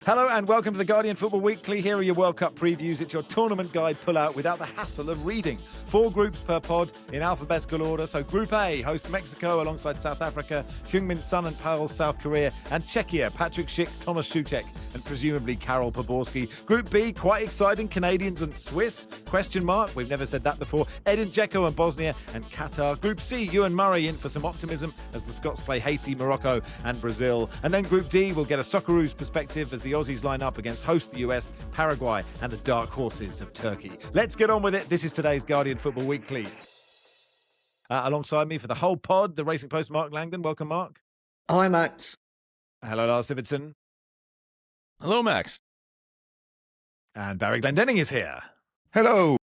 Hello and welcome to the Guardian Football Weekly. Here are your World Cup previews. It's your tournament guide pull-out without the hassle of reading. 4 groups per pod in alphabetical order. So Group A hosts Mexico alongside South Africa, Heung-min Son and Pals, South Korea, and Czechia, Patrick Schick, Thomas Souček, and presumably Karol Poborski. Group B, quite exciting, Canadians and Swiss, question mark, we've never said that before, Edin Dzeko and Bosnia and Qatar. Group C, Ewan Murray in for some optimism as the Scots play Haiti, Morocco and Brazil. And then Group D, we'll get a Socceroos perspective as the Aussies line up against host the US, Paraguay and the dark horses of Turkey. Let's get on with it. This is today's Guardian Football Weekly. Alongside me for the whole pod, the Racing Post Mark Langdon. Welcome, Mark. Hi, Max. Hello, Lars Sivertsen. Hello, Max. And Barry Glendenning is here. Hello.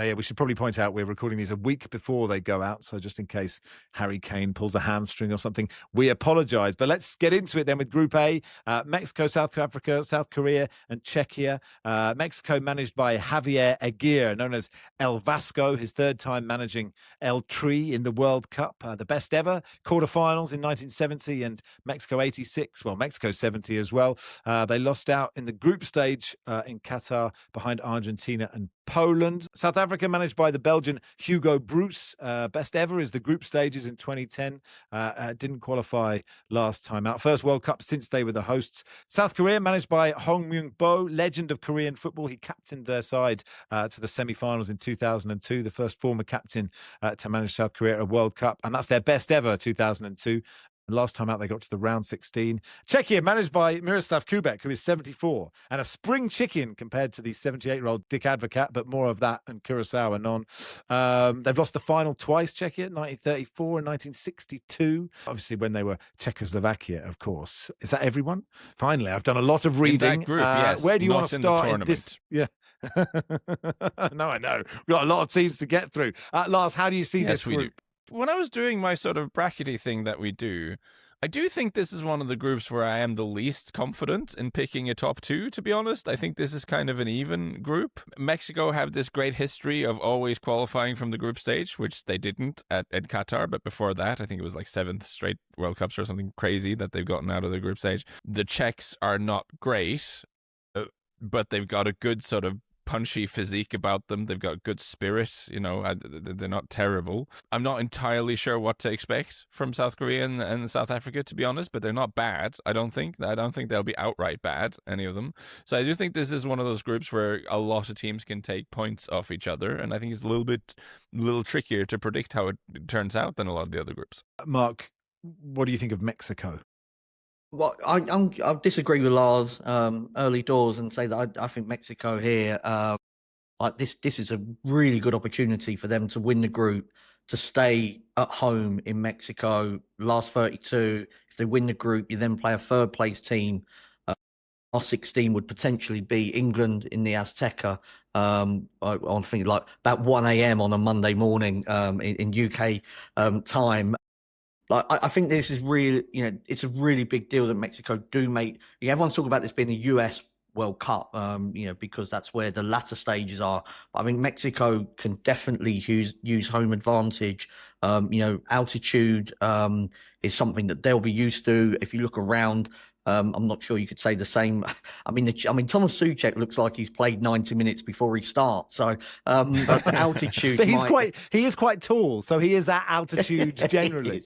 Yeah, we should probably point out we're recording these a week before they go out, so just in case Harry Kane pulls a hamstring or something, we apologise. But let's get into it then with Group A. Mexico, South Africa, South Korea and Czechia. Mexico managed by Javier Aguirre, known as El Vasco, his third time managing El Tri in the World Cup. The best ever quarterfinals in 1970 and Mexico 86, well, Mexico 70 as well. They lost out in the group stage in Qatar behind Argentina and Poland. South Africa managed by the Belgian Hugo Broos. Best ever is the group stages in 2010. Didn't qualify last time out. First World Cup since they were the hosts. South Korea managed by Hong Myung-bo, legend of Korean football. He captained their side to the semi-finals in 2002, the first former captain to manage South Korea at a World Cup. And that's their best ever, 2002. Last time out, they got to the round 16. Czechia, managed by Miroslav Kubek, who is 74, and a spring chicken compared to the 78-year-old Dick Advocat, but more of that and Curacao anon. They've lost the final twice, Czechia, 1934 and 1962. Obviously, when they were Czechoslovakia, of course. Is that everyone? Finally, I've done a lot of reading. In that group, yes. Where do you want to start in this? Yeah. No, I know. We've got a lot of teams to get through. Lars, how do you see this group? We do. When I was doing my sort of brackety thing that we do, I do think this is one of the groups where I am the least confident in picking a top 2, to be honest. I think this is kind of an even group. Mexico have this great history of always qualifying from the group stage, which they didn't at Qatar, but before that, I think it was like 7th straight World Cups or something crazy that they've gotten out of the group stage. The Czechs are not great, but they've got a good sort of punchy physique about them. They've got good spirit, you know, they're not terrible. I'm not entirely sure what to expect from South Korea and South Africa, to be honest, but they're not bad, I don't think. I don't think they'll be outright bad, any of them. So I do think this is one of those groups where a lot of teams can take points off each other, and I think it's a little trickier to predict how it turns out than a lot of the other groups. Mark, what do you think of Mexico? Well, I disagree with Lars early doors and say that I think Mexico here, like this is a really good opportunity for them to win the group, to stay at home in Mexico, last 32. If they win the group, you then play a third place team. Last 16 would potentially be England in the Azteca. I think like about 1 a.m. on a Monday morning in UK time. Like, I think this is really, you know, it's a really big deal that Mexico do make. Everyone's talking about this being a US World Cup, you know, because that's where the latter stages are. But I think Mexico can definitely use home advantage. You know, altitude is something that they'll be used to. If you look around, I'm not sure you could say the same. I mean, Thomas Souček looks like he's played 90 minutes before he starts. So altitude. But he is quite tall, so he is at altitude generally.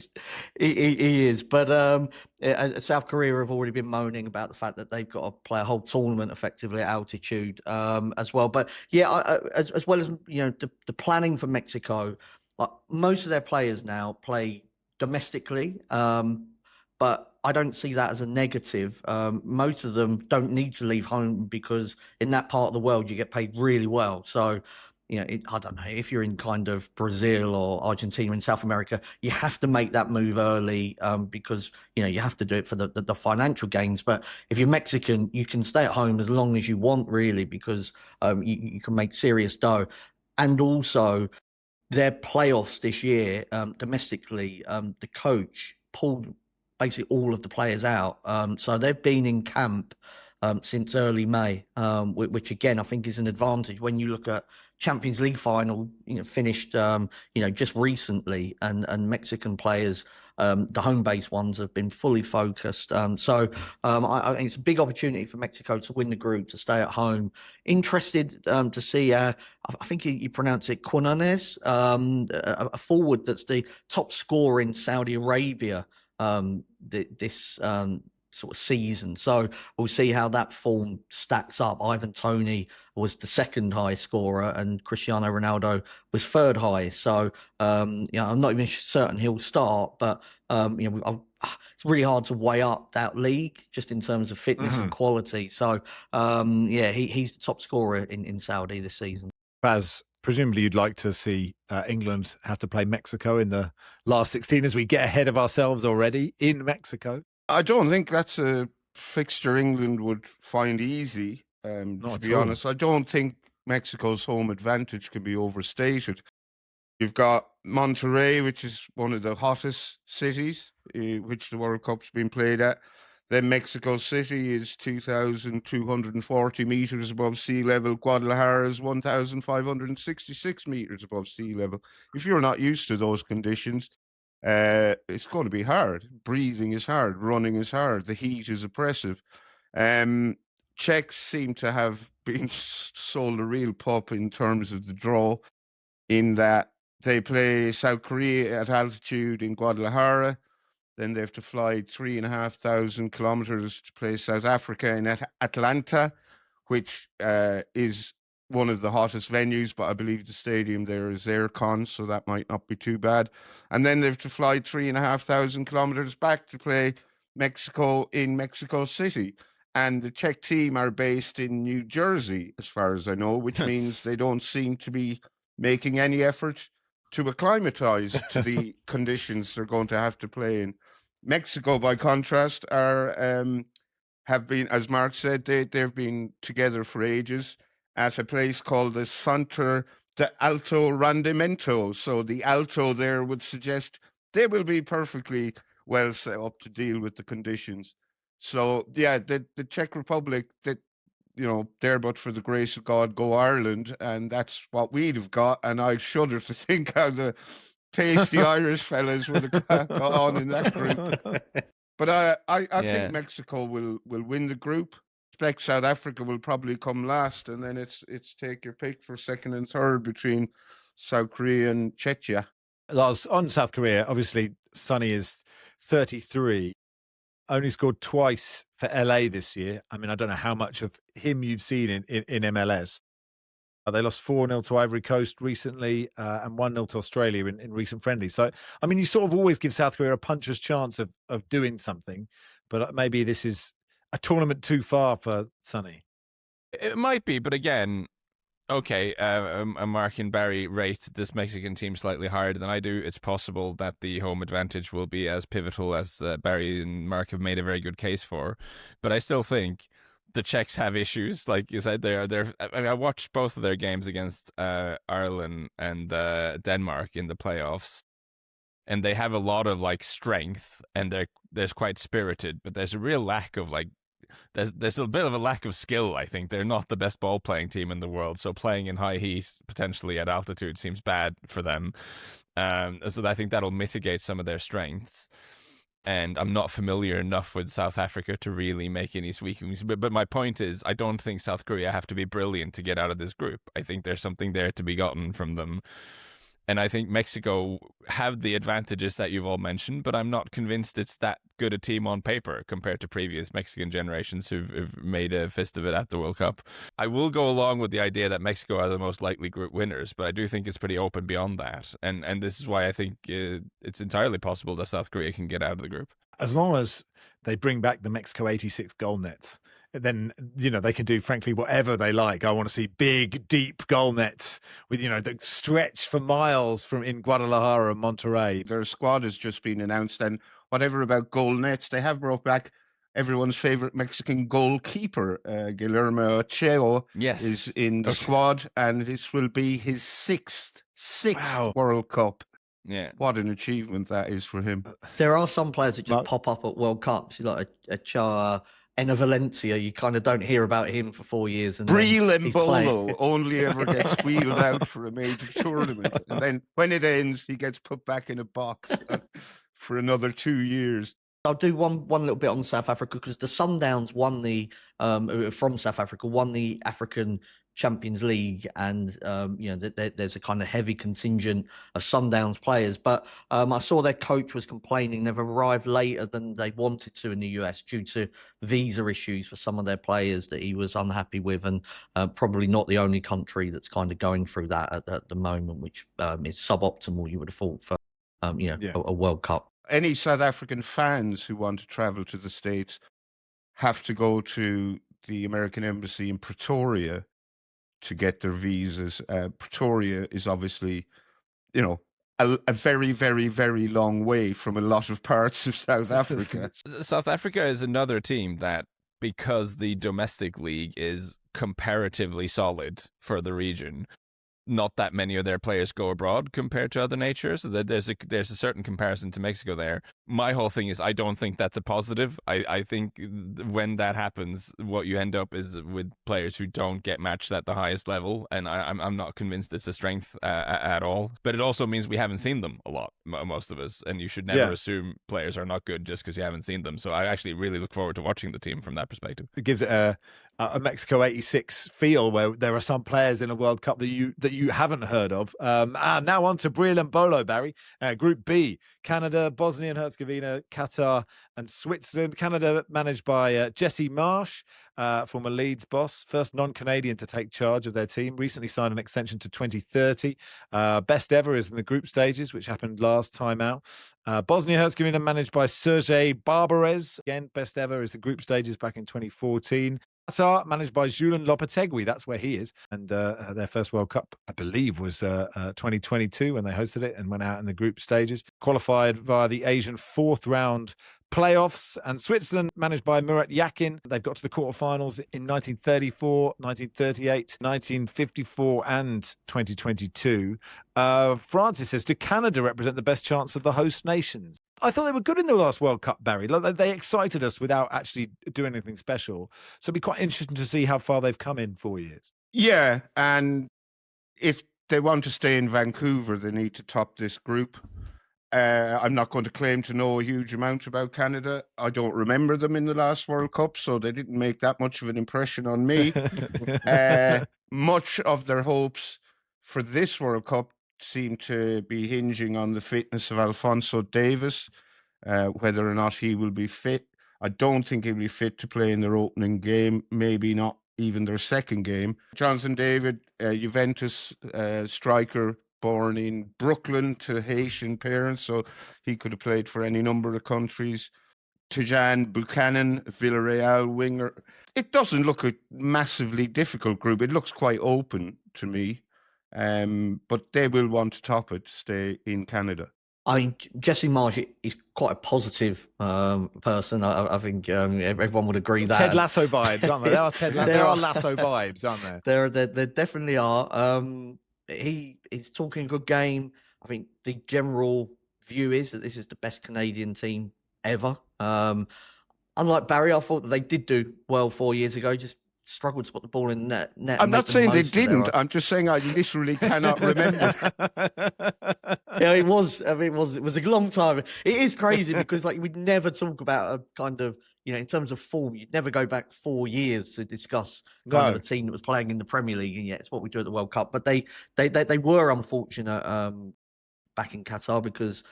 he is. But South Korea have already been moaning about the fact that they've got to play a whole tournament effectively at altitude as well. But yeah, as well as, you know, the planning for Mexico, like most of their players now play domestically, but I don't see that as a negative. Most of them don't need to leave home because in that part of the world, you get paid really well. So, you know, I don't know, if you're in kind of Brazil or Argentina in South America, you have to make that move early because, you know, you have to do it for the financial gains. But if you're Mexican, you can stay at home as long as you want, really, because you can make serious dough. And also, their playoffs this year, domestically, the coach pulled basically all of the players out. So they've been in camp since early May, which again, I think is an advantage when you look at Champions League final, you know, finished, you know, just recently, and Mexican players the home base ones have been fully focused. So I think it's a big opportunity for Mexico to win the group, to stay at home. Interested to see, I think you pronounce it Quinones, a forward that's the top scorer in Saudi Arabia this sort of season. So we'll see how that form stacks up. Ivan Toney was the second highest scorer and Cristiano Ronaldo was third highest. So, I'm not even certain he'll start, but, it's really hard to weigh up that league just in terms of fitness and quality. So, he's the top scorer in Saudi this season. Baz, presumably you'd like to see England have to play Mexico in the last 16 as we get ahead of ourselves already in Mexico. I don't think that's a fixture England would find easy, to be honest. I don't think Mexico's home advantage can be overstated. You've got Monterrey, which is one of the hottest cities, which the World Cup's been played at. Then Mexico City is 2,240 meters above sea level. Guadalajara is 1,566 meters above sea level. If you're not used to those conditions, it's going to be hard. Breathing is hard. Running is hard. The heat is oppressive. Czechs seem to have been sold a real pup in terms of the draw, in that they play South Korea at altitude in Guadalajara. Then they have to fly 3,500 kilometers to play South Africa in Atlanta, which is one of the hottest venues, but I believe the stadium there is aircon, so that might not be too bad. And then they have to fly 3,500 kilometers back to play Mexico in Mexico City. And the Czech team are based in New Jersey, as far as I know, which means they don't seem to be making any effort to acclimatize to the conditions they're going to have to play in. Mexico, by contrast, have been, as Mark said, they've been together for ages at a place called the Centro de Alto Rendimiento. So the alto there would suggest they will be perfectly well set up to deal with the conditions. So, yeah, the Czech Republic, there but for the grace of God go Ireland, and that's what we'd have got. And I shudder to think how the pasty Irish fellas would have got on in that group. But I think Mexico will win the group. I expect South Africa will probably come last, and then it's take your pick for second and third between South Korea and Czechia. Lars, on South Korea, obviously Sonny is 33. Only scored twice for LA this year. I mean, I don't know how much of him you've seen in MLS. They lost 4-0 to Ivory Coast recently and 1-0 to Australia in recent friendlies. So, I mean, you sort of always give South Korea a puncher's chance of doing something, but maybe this is a tournament too far for Sonny. It might be, but again, okay, Mark and Barry rate this Mexican team slightly higher than I do. It's possible that the home advantage will be as pivotal as Barry and Mark have made a very good case for. But I still think the Czechs have issues. Like you said, I watched both of their games against Ireland and Denmark in the playoffs. And they have a lot of strength, and they're quite spirited, but there's a real lack of there's a bit of a lack of skill. I think they're not the best ball playing team in the world, so playing in high heat, potentially at altitude, seems bad for them. So I think that'll mitigate some of their strengths. And I'm not familiar enough with South Africa to really make any sweepings. But my point is, I don't think South Korea have to be brilliant to get out of this group. I think there's something there to be gotten from them. And I think Mexico have the advantages that you've all mentioned, but I'm not convinced it's that good a team on paper compared to previous Mexican generations who've made a fist of it at the World Cup. I will go along with the idea that Mexico are the most likely group winners, but I do think it's pretty open beyond that. And this is why I think it's entirely possible that South Korea can get out of the group. As long as they bring back the Mexico 86 goal nets, then, they can do, frankly, whatever they like. I want to see big, deep goal nets with, that stretch for miles in Guadalajara and Monterrey. Their squad has just been announced, and whatever about goal nets, they have brought back everyone's favorite Mexican goalkeeper, Guillermo Ochoa, is in the squad, and this will be his sixth World Cup. Yeah, what an achievement that is for him. There are some players that just pop up at World Cups, like Ochoa, Enna Valencia. You kind of don't hear about him for 4 years. And Embolo only ever gets wheeled out for a major tournament, and then when it ends, he gets put back in a box for another 2 years. I'll do one little bit on South Africa, because the Sundowns won from South Africa, won the African Champions League, and there's a kind of heavy contingent of Sundowns players. But I saw their coach was complaining they've arrived later than they wanted to in the US due to visa issues for some of their players that he was unhappy with, and probably not the only country that's kind of going through that at the moment, which is suboptimal, you would have thought, for a World Cup. Any South African fans who want to travel to the States have to go to the American Embassy in Pretoria to get their visas. Pretoria is obviously, a very, very, very long way from a lot of parts of South Africa. South Africa is another team that, because the domestic league is comparatively solid for the region, not that many of their players go abroad compared to other natures. So that there's a certain comparison to Mexico there. My whole thing is, I don't think that's a positive. I think when that happens, what you end up is with players who don't get matched at the highest level, and I'm not convinced it's a strength at all. But it also means we haven't seen them a lot, most of us, and you should never assume players are not good just because you haven't seen them. So I actually really look forward to watching the team from that perspective. It gives it a Mexico '86 feel, where there are some players in a World Cup that you haven't heard of. Now on to Brill and Bolo, Barry. Group B: Canada, Bosnia and Herzegovina, Qatar, and Switzerland. Canada managed by Jesse Marsh, former Leeds boss, first non-Canadian to take charge of their team. Recently signed an extension to 2030. Best ever is in the group stages, which happened last time out. Bosnia and Herzegovina managed by Sergej Barbarez. Again, best ever is the group stages back in 2014. Qatar, managed by Julian Lopetegui, that's where he is. And their first World Cup, I believe, was 2022 when they hosted it and went out in the group stages. Qualified via the Asian fourth round playoffs. And Switzerland, managed by Murat Yakin, they've got to the quarterfinals in 1934, 1938, 1954 and 2022. Francis says, do Canada represent the best chance of the host nations? I thought they were good in the last World Cup, Barry. They excited us without actually doing anything special. So it'd be quite interesting to see how far they've come in 4 years. Yeah, and if they want to stay in Vancouver, they need to top this group. I'm not going to claim to know a huge amount about Canada. I don't remember them in the last World Cup, so they didn't make that much of an impression on me. Much of their hopes for this World Cup seem to be hinging on the fitness of Alphonso Davies, whether or not he will be fit. I don't think he'll be fit to play in their opening game, maybe not even their second game. Jonathan David, Juventus striker, born in Brooklyn to Haitian parents, so he could have played for any number of countries. Tijan Buchanan, Villarreal winger. It doesn't look a massively difficult group. It looks quite open to me. But they will want to top it to stay in Canada. I mean, Jesse Marsh is quite a positive person. I think everyone would agree that. Ted Lasso vibes, aren't there? There are Lasso vibes, aren't there? There definitely are. He is talking a good game. I think the general view is that this is the best Canadian team ever. Unlike Barry, I thought that they did do well 4 years ago, just struggled to put the ball in net. I'm not saying they didn't. I'm just saying I literally cannot remember. Yeah, it was. I mean, it was a long time. It is crazy because we'd never talk about a kind of, in terms of form, you'd never go back 4 years to discuss kind of a team that was playing in the Premier League, and yet it's what we do at the World Cup. But they were unfortunate back in Qatar because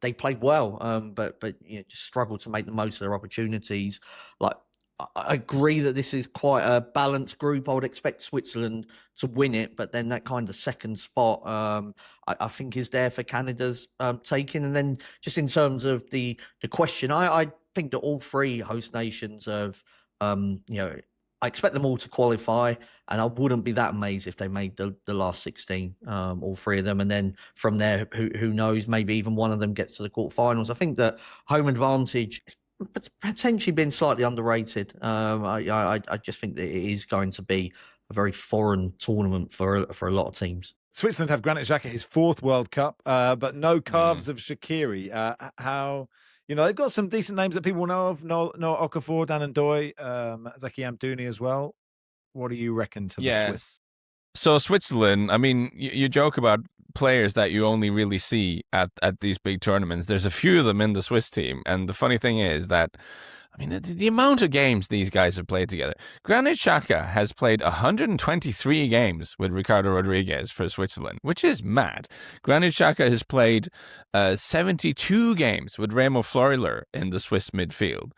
they played well, but just struggled to make the most of their opportunities. I agree that this is quite a balanced group. I would expect Switzerland to win it, but then that kind of second spot, I think, is there for Canada's taking. And then just in terms of the question, I think that all three host nations have, I expect them all to qualify, and I wouldn't be that amazed if they made the last 16, all three of them. And then from there, who knows, maybe even one of them gets to the quarterfinals. I think that home advantage it's potentially been slightly underrated. I just think that it is going to be a very foreign tournament for a lot of teams. Switzerland have Granit Xhaka, his fourth World Cup, but no calves of Shaqiri. How, they've got some decent names that people know of. Noah Okafor, Dan and Doy, Zaki Amdouni as well. What do you reckon to the Swiss? So Switzerland, I mean, you joke about players that you only really see at these big tournaments. There's a few of them in the Swiss team, and the funny thing is that, I mean, the amount of games these guys have played together. Granit Xhaka has played 123 games with Ricardo Rodriguez for Switzerland, which is mad. Granit Xhaka has played 72 games with Remo Freuler in the Swiss midfield.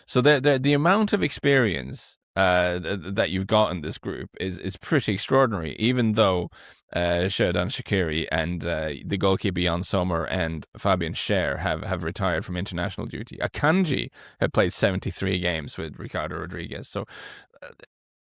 So the amount of experience that you've got in this group is pretty extraordinary, even though Xherdan Shaqiri and the goalkeeper Jan Sommer and Fabian Schär have retired from international duty. Akanji had played 73 games with Ricardo Rodriguez. So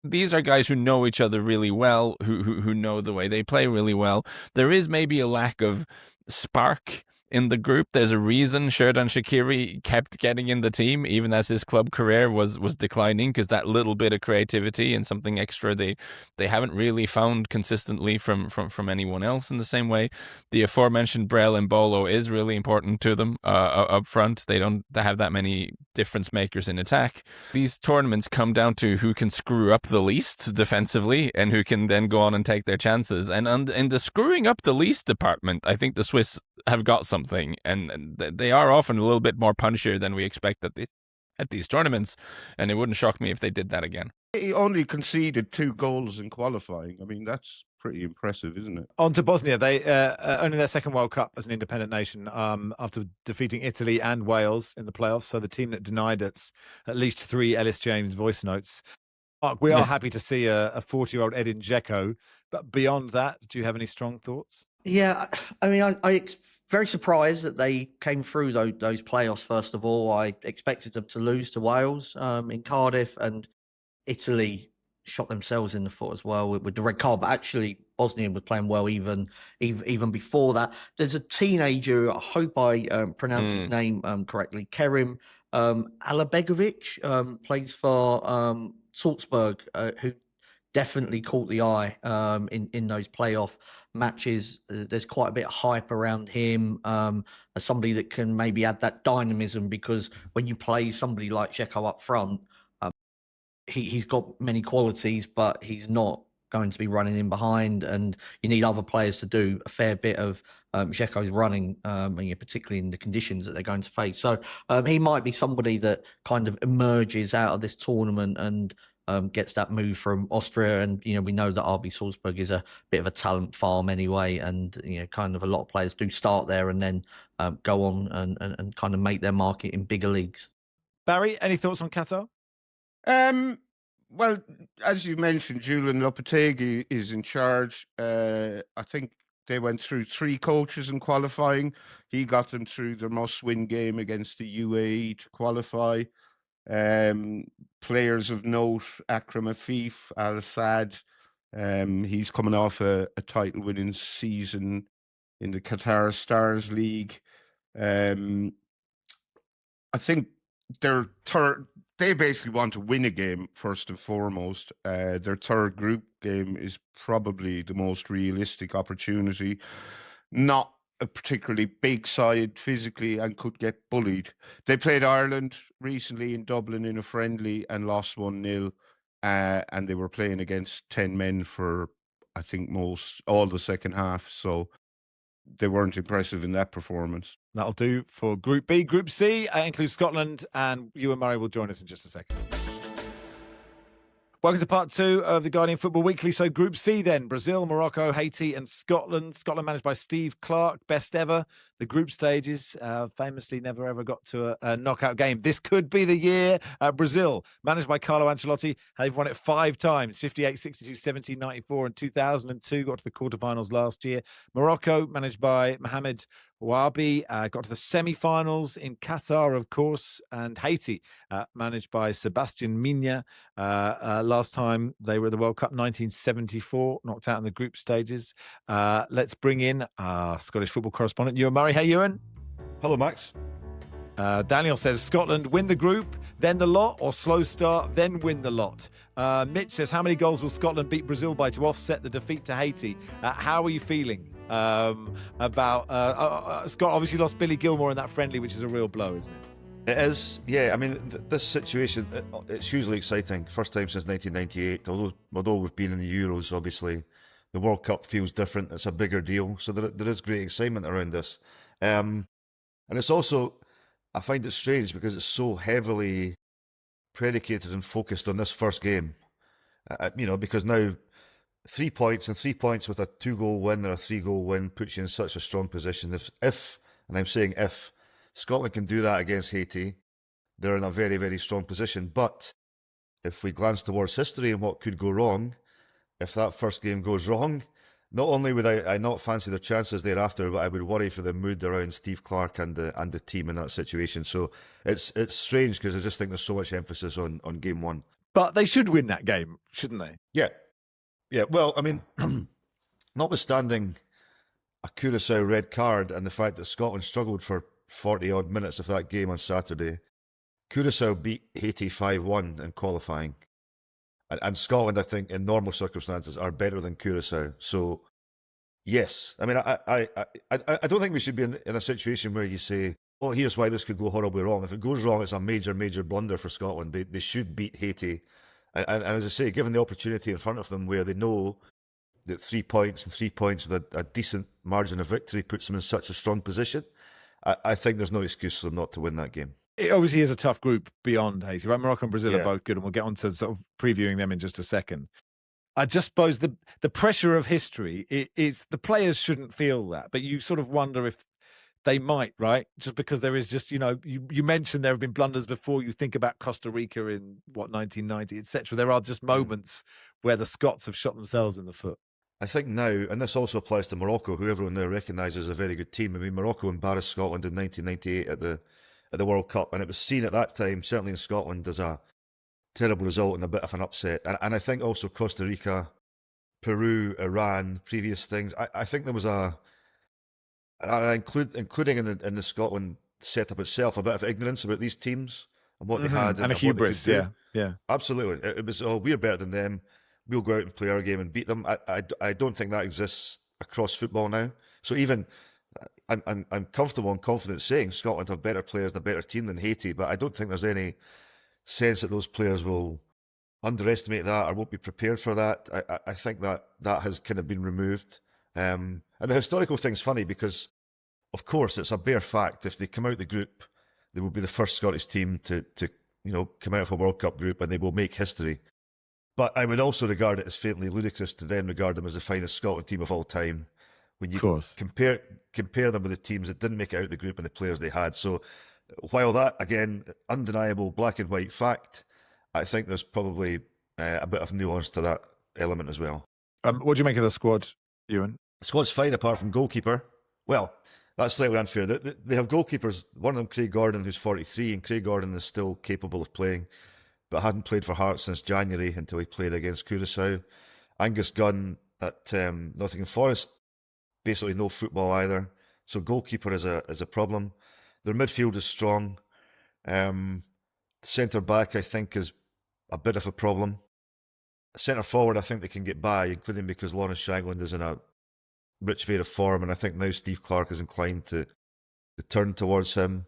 these are guys who know each other really well, who know the way they play really well. There is maybe a lack of spark in the group. There's a reason Xherdan Shaqiri kept getting in the team, even as his club career was declining, because that little bit of creativity and something extra they haven't really found consistently from anyone else in the same way. The aforementioned Brel and Bolo is really important to them up front. They have that many difference makers in attack. These tournaments come down to who can screw up the least defensively and who can then go on and take their chances. And in the screwing up the least department, I think the Swiss have got something, and they are often a little bit more punchier than we expect at these tournaments, and it wouldn't shock me if they did that again. He only conceded 2 goals in qualifying. I mean, that's pretty impressive, isn't it? On to Bosnia. They only their second World Cup as an independent nation after defeating Italy and Wales in the playoffs. So the team that denied us at least 3 Ellis James voice notes. Mark, we are happy to see a 40-year-old Edin Dzeko, but beyond that, do you have any strong thoughts? Yeah, I mean, very surprised that they came through those playoffs. First of all, I expected them to lose to Wales in Cardiff, and Italy shot themselves in the foot as well with the red card. But actually, Bosnia was playing well even before that. There's a teenager, I hope I pronounce his name correctly, Kerim Alabegovic, plays for Salzburg, who definitely caught the eye in those playoff matches. There's quite a bit of hype around him as somebody that can maybe add that dynamism, because when you play somebody like Dzeko up front, he's got many qualities, but he's not going to be running in behind, and you need other players to do a fair bit of Dzeko's running, particularly in the conditions that they're going to face. So he might be somebody that kind of emerges out of this tournament and gets that move from Austria. And, we know that RB Salzburg is a bit of a talent farm anyway. And, kind of a lot of players do start there and then go on and kind of make their market in bigger leagues. Barry, any thoughts on Qatar? Well, as you mentioned, Julian Lopetegui is in charge. I think they went through 3 coaches in qualifying. He got them through their must-win game against the UAE to qualify. Players of note: Akram Afif, Al Assad. He's coming off a title-winning season in the Qatar Stars League. I think they basically want to win a game first and foremost. Their third group game is probably the most realistic opportunity. Not a particularly big side physically and could get bullied. They played Ireland recently in Dublin in a friendly and lost 1-0. And they were playing against 10 men for, I think, all the second half. So they weren't impressive in that performance. That'll do for Group B. Group C includes Scotland, and Ewan Murray will join us in just a second. Welcome to part 2 of the Guardian Football Weekly. So Group C then, Brazil, Morocco, Haiti and Scotland. Scotland managed by Steve Clarke, best ever. The group stages famously never ever got to a knockout game. This could be the year. Brazil, managed by Carlo Ancelotti, they've won it 5 times, 58, 62, 17, 94 and 2002, got to the quarterfinals last year. Morocco, managed by Mohamed Wabi, got to the semi-finals in Qatar, of course, and Haiti, managed by Sebastian Migne. Last time they were at the World Cup, 1974, knocked out in the group stages. Let's bring in our Scottish football correspondent, Ewan Murray. Hey, Ewan. Hello, Max. Daniel says Scotland win the group, then the lot, or slow start, then win the lot. Mitch says, how many goals will Scotland beat Brazil by to offset the defeat to Haiti? How are you feeling about Scott? Obviously lost Billy Gilmore in that friendly, which is a real blow, isn't it? It is, yeah. I mean, this situation, it's hugely exciting. First time since 1998, although we've been in the Euros, obviously, the World Cup feels different. It's a bigger deal. So there is great excitement around this. And it's also, I find it strange because it's so heavily predicated and focused on this first game. Because now 3 points and 3 points with a 2-goal win or a 3-goal win puts you in such a strong position. If, and I'm saying if, Scotland can do that against Haiti, they're in a very, very strong position. But if we glance towards history and what could go wrong, if that first game goes wrong, not only would I not fancy their chances thereafter, but I would worry for the mood around Steve Clarke and the team in that situation. So it's strange because I just think there's so much emphasis on game one. But they should win that game, shouldn't they? Yeah. Well, I mean, notwithstanding a Curacao red card and the fact that Scotland struggled for 40-odd minutes of that game on Saturday, Curacao beat Haiti 5-1 in qualifying. And Scotland, I think, in normal circumstances, are better than Curacao. So, yes. I mean, I don't think we should be in a situation where you say, oh, here's why this could go horribly wrong. If it goes wrong, it's a major, major blunder for Scotland. They should beat Haiti. And as I say, given the opportunity in front of them where they know that 3 points and 3 points with a decent margin of victory puts them in such a strong position, I think there's no excuse for them not to win that game. It obviously is a tough group beyond Haiti, right? Morocco and Brazil are both good, and we'll get on to sort of previewing them in just a second. I just suppose the pressure of history is the players shouldn't feel that, but you sort of wonder if they might, right? Just because there is just, you mentioned there have been blunders before. You think about Costa Rica in 1990, etc. There are just moments where the Scots have shot themselves in the foot. I think now, and this also applies to Morocco, who everyone now recognises as a very good team. I mean, Morocco embarrassed Scotland in 1998 at the World Cup, and it was seen at that time, certainly in Scotland, as a terrible result and a bit of an upset. And I think also Costa Rica, Peru, Iran, previous things. I think there was including in the Scotland setup itself, a bit of ignorance about these teams and what they had and a hubris. Yeah, absolutely. It was, oh, we're better than them. We'll go out and play our game and beat them. I don't think that exists across football now. So even I'm comfortable and confident saying Scotland have better players and a better team than Haiti, but I don't think there's any sense that those players will underestimate that or won't be prepared for that. I think that has kind of been removed. And the historical thing's funny because, of course, it's a bare fact. If they come out the group, they will be the first Scottish team to come out of a World Cup group, and they will make history. But I would also regard it as faintly ludicrous to then regard them as the finest Scotland team of all time when you compare them with the teams that didn't make it out of the group and the players they had. So while that, again, undeniable black and white fact, I think there's probably a bit of nuance to that element as well. What do you make of the squad, Ewan? The squad's fine apart from goalkeeper. Well, that's slightly unfair. They have goalkeepers, one of them Craig Gordon, who's 43, and Craig Gordon is still capable of playing, but hadn't played for Hearts since January until he played against Curacao. Angus Gunn at Nottingham Forest, basically no football either. So goalkeeper is a problem. Their midfield is strong. Centre back, I think, is a bit of a problem. Centre forward, I think they can get by, including because Lawrence Shankland is in a rich vein of form, and I think now Steve Clarke is inclined to turn towards him.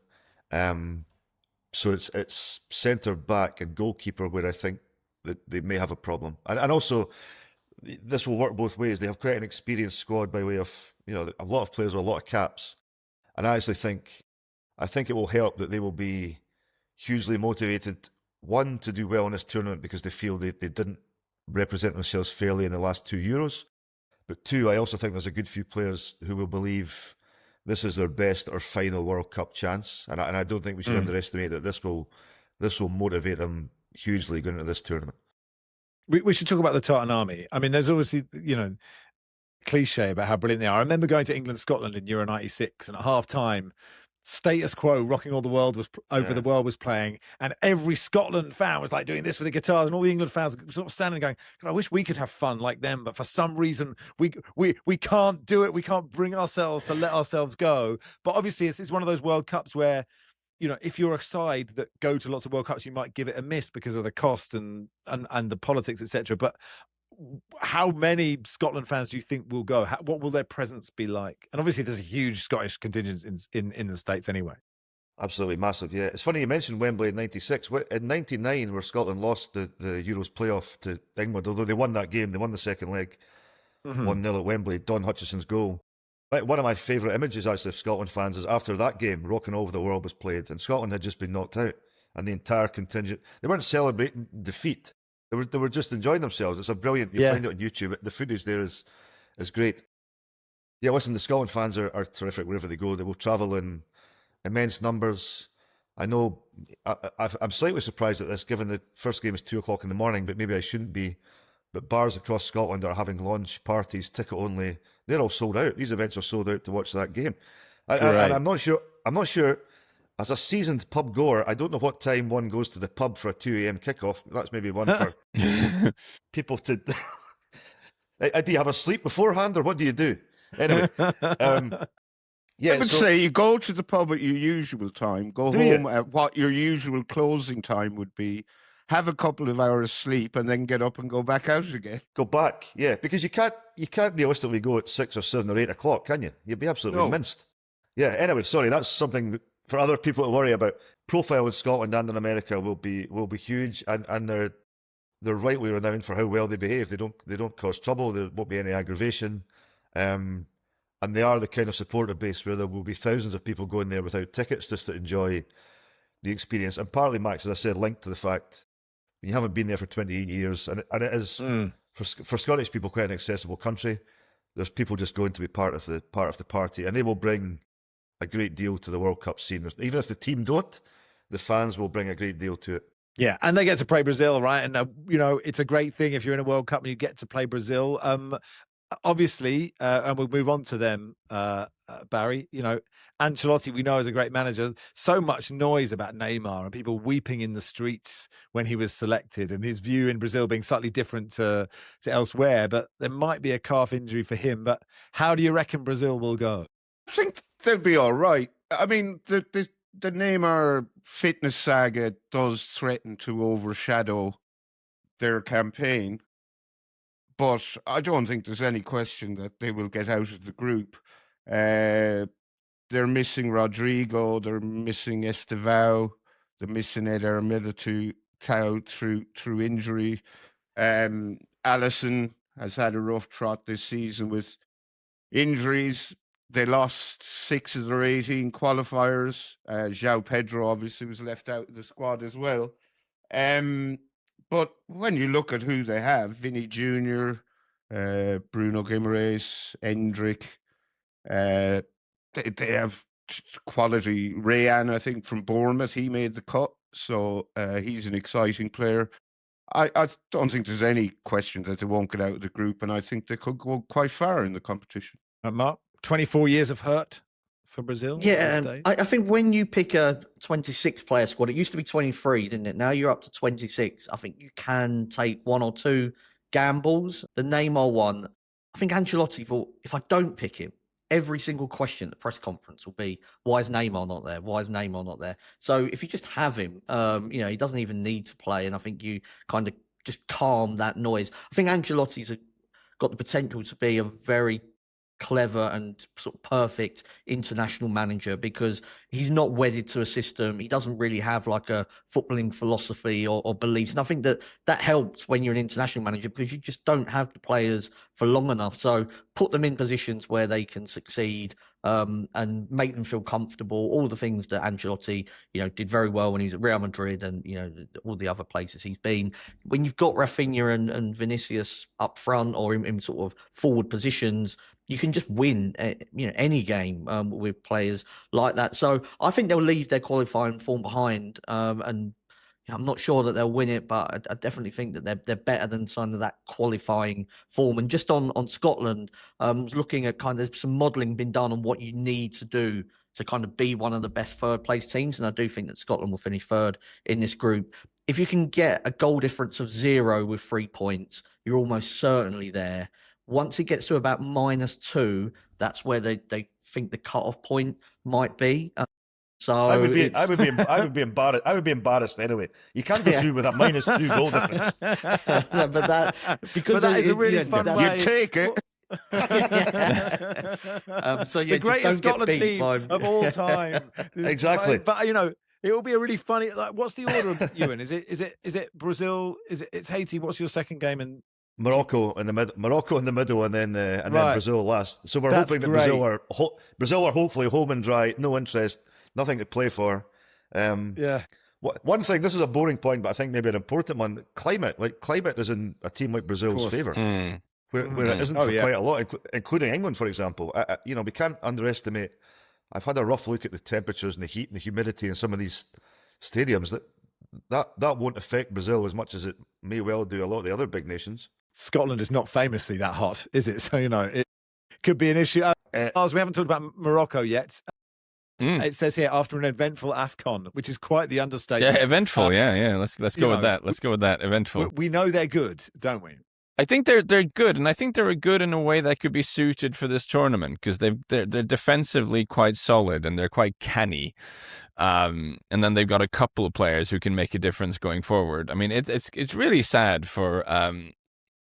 So it's centre back and goalkeeper where I think that they may have a problem. And also, this will work both ways. They have quite an experienced squad by way of, a lot of players with a lot of caps. And I actually think it will help that they will be hugely motivated, one, to do well in this tournament because they feel they didn't represent themselves fairly in the last 2 Euros. But two, I also think there's a good few players who will believe this is their best or final World Cup chance. And I don't think we should underestimate that this will motivate them hugely going into this tournament. We should talk about the Tartan Army. I mean, there's obviously, cliche about how brilliant they are. I remember going to England-Scotland in Euro 96, and at half-time, Status Quo, Rocking All the World the World was playing, and every Scotland fan was like doing this with the guitars, and all the England fans were sort of standing going, God, I wish we could have fun like them, but for some reason we can't do it. We can't bring ourselves to let ourselves go. But obviously it's one of those World Cups where, if you're a side that go to lots of World Cups, you might give it a miss because of the cost and the politics, etc. But how many Scotland fans do you think will go? What will their presence be like? And obviously, there's a huge Scottish contingent in the States anyway. Absolutely massive, yeah. It's funny you mentioned Wembley in 96. In 99, where Scotland lost the Euros playoff to England, although they won that game, they won the second leg. 1-0 at Wembley, Don Hutchison's goal. One of my favourite images, actually, of Scotland fans is after that game, Rocking Over the World was played, and Scotland had just been knocked out, and the entire contingent, they weren't celebrating defeat. They were just enjoying themselves. It's a brilliant, you'll find it on YouTube. The footage there is great. Yeah, listen, the Scotland fans are terrific wherever they go. They will travel in immense numbers. I know, I'm slightly surprised at this, given the first game is 2 o'clock in the morning, but maybe I shouldn't be. But bars across Scotland are having launch parties, ticket only. They're all sold out. These events are sold out to watch that game. And I'm not sure. As a seasoned pub goer, I don't know what time one goes to the pub for a 2 a.m. kickoff. That's maybe one for people to. Do you have a sleep beforehand, or what do you do? Anyway, yeah. I would say you go to the pub at your usual time. Go home at what your usual closing time would be. Have a couple of hours sleep and then get up and go back out again. Go back, yeah, because you can't realistically go at 6 or 7 or 8 o'clock, can you? You'd be absolutely minced. Yeah. Anyway, sorry, that's something for other people to worry about. Profile in Scotland and in America will be huge, and they're rightly renowned for how well they behave. They don't cause trouble. There won't be any aggravation, and they are the kind of supporter base where there will be thousands of people going there without tickets just to enjoy the experience. And partly, Max, as I said, linked to the fact you haven't been there for 28 years, and it is for Scottish people quite an accessible country. There's people just going to be part of the party, and they will bring a great deal to the World Cup scene. Even if the team don't, the fans will bring a great deal to it. Yeah, and they get to play Brazil, right? And it's a great thing if you're in a World Cup and you get to play Brazil. Obviously, and we'll move on to them, Barry. Ancelotti, we know, is a great manager. So much noise about Neymar and people weeping in the streets when he was selected, and his view in Brazil being slightly different to elsewhere. But there might be a calf injury for him. But how do you reckon Brazil will go? I think they'll be all right. I mean, the Neymar fitness saga does threaten to overshadow their campaign. But I don't think there's any question that they will get out of the group. They're missing Rodrigo, they're missing Estevao, they're missing Eder Militao through injury. Alisson has had a rough trot this season with injuries. They lost 6 of their 18 qualifiers. João Pedro obviously was left out of the squad as well. But when you look at who they have, Vinny Jr., Bruno Guimaraes, Endrick, they have quality. Rayan, I think, from Bournemouth, he made the cut. So he's an exciting player. I don't think there's any question that they won't get out of the group, and I think they could go quite far in the competition. Mark, 24 years of hurt for Brazil? Yeah, I think when you pick a 26-player squad, it used to be 23, didn't it? Now you're up to 26. I think you can take 1 or 2 gambles. The Neymar one, I think Ancelotti thought, if I don't pick him, every single question at the press conference will be, why is Neymar not there? Why is Neymar not there? So if you just have him, he doesn't even need to play, and I think you kind of just calm that noise. I think Ancelotti's got the potential to be a very clever and sort of perfect international manager because he's not wedded to a system. He doesn't really have like a footballing philosophy or beliefs. And I think that helps when you're an international manager because you just don't have the players for long enough. So put them in positions where they can succeed and make them feel comfortable. All the things that Ancelotti, did very well when he was at Real Madrid and, all the other places he's been. When you've got Rafinha and Vinicius up front or in sort of forward positions, you can just win, any game with players like that. So I think they'll leave their qualifying form behind, and I'm not sure that they'll win it, but I definitely think that they're better than some of that qualifying form. And just on Scotland, I was looking at kind of some modelling been done on what you need to do to kind of be one of the best third-place teams, and I do think that Scotland will finish third in this group. If you can get a goal difference of 0 with 3 points, you're almost certainly there. Once it gets to about -2, that's where they think the cut-off point might be. So I would be embarrassed. I would be embarrassed anyway. You can't go through with a -2 goal difference. But that is a really fun way. You take it. The greatest Scotland team of all time. Exactly. But it will be a really funny. Like, what's the order, Ewan? Is it Brazil? It's Haiti. What's your second game in Morocco in the middle, and then Brazil last. So we're That's hoping that great. Brazil are hopefully home and dry, no interest, nothing to play for. Yeah. One thing, this is a boring point, but I think maybe an important one. Climate is in a team like Brazil's favour, where it isn't for quite a lot, including England, for example. We can't underestimate. I've had a rough look at the temperatures and the heat and the humidity in some of these stadiums. That won't affect Brazil as much as it may well do a lot of the other big nations. Scotland is not famously that hot, is it? So, it could be an issue. Lars, we haven't talked about Morocco yet. It says here, after an eventful AFCON, which is quite the understatement. Yeah, eventful. Yeah. Let's go with that. Let's go with that. Eventful. We know they're good, don't we? I think they're good, and I think they're good in a way that could be suited for this tournament because they're defensively quite solid and they're quite canny, and then they've got a couple of players who can make a difference going forward. I mean, it's really sad for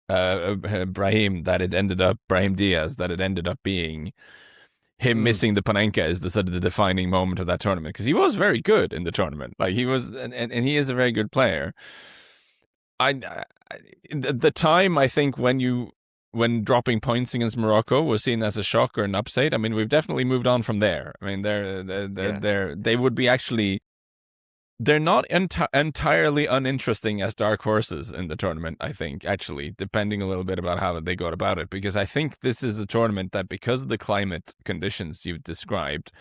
Brahim Diaz that it ended up being him missing the Panenka is the sort of the defining moment of that tournament because he was very good in the tournament. Like he was, and he is a very good player. The time I think when dropping points against Morocco was seen as a shock or an upset. I mean, we've definitely moved on from there. I mean, they would be actually. They're not entirely uninteresting as dark horses in the tournament, I think, actually, depending a little bit about how they go about it. Because I think this is a tournament that, because of the climate conditions you've described,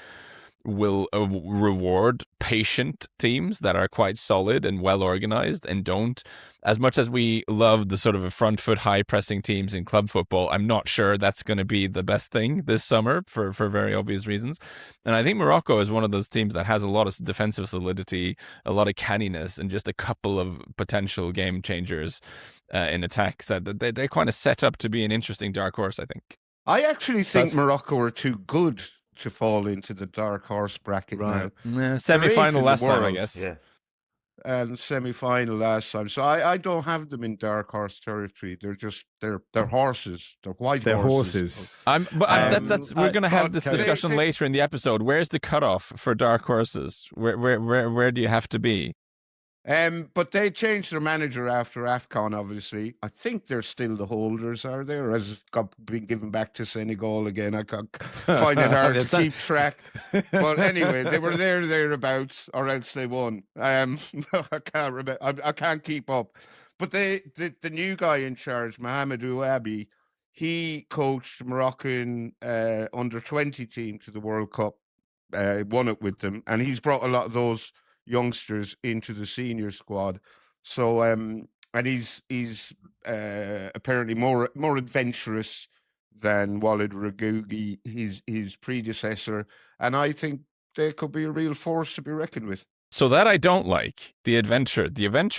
will reward patient teams that are quite solid and well organized and don't, as much as we love the sort of front foot high pressing teams in club football, I'm not sure that's going to be the best thing this summer for very obvious reasons. And I think Morocco is one of those teams that has a lot of defensive solidity, a lot of canniness, and just a couple of potential game changers in attacks that they're kind of set up to be an interesting dark horse, I think. I actually think Morocco are too good to fall into the dark horse bracket now. Semi-final last time, I guess. Yeah. And semi-final last time. So I don't have them in dark horse territory. They're just they're horses. They're white horses. We're going to have this discussion later in the episode. Where's the cutoff for dark horses? Where do you have to be? But they changed their manager after AFCON, obviously. I think they're still the holders, are they? Or has it been given back to Senegal again? I find it hard to keep track. But anyway, they were thereabouts, or else they won. I can't remember. I can't keep up. But the new guy in charge, Mohamed Ouabi, he coached Moroccan under-20 team to the World Cup, won it with them, and he's brought a lot of those youngsters into the senior squad. So and he's apparently more adventurous than Walid Regragui, his predecessor, and I think they could be a real force to be reckoned with. So that I don't like. The adventure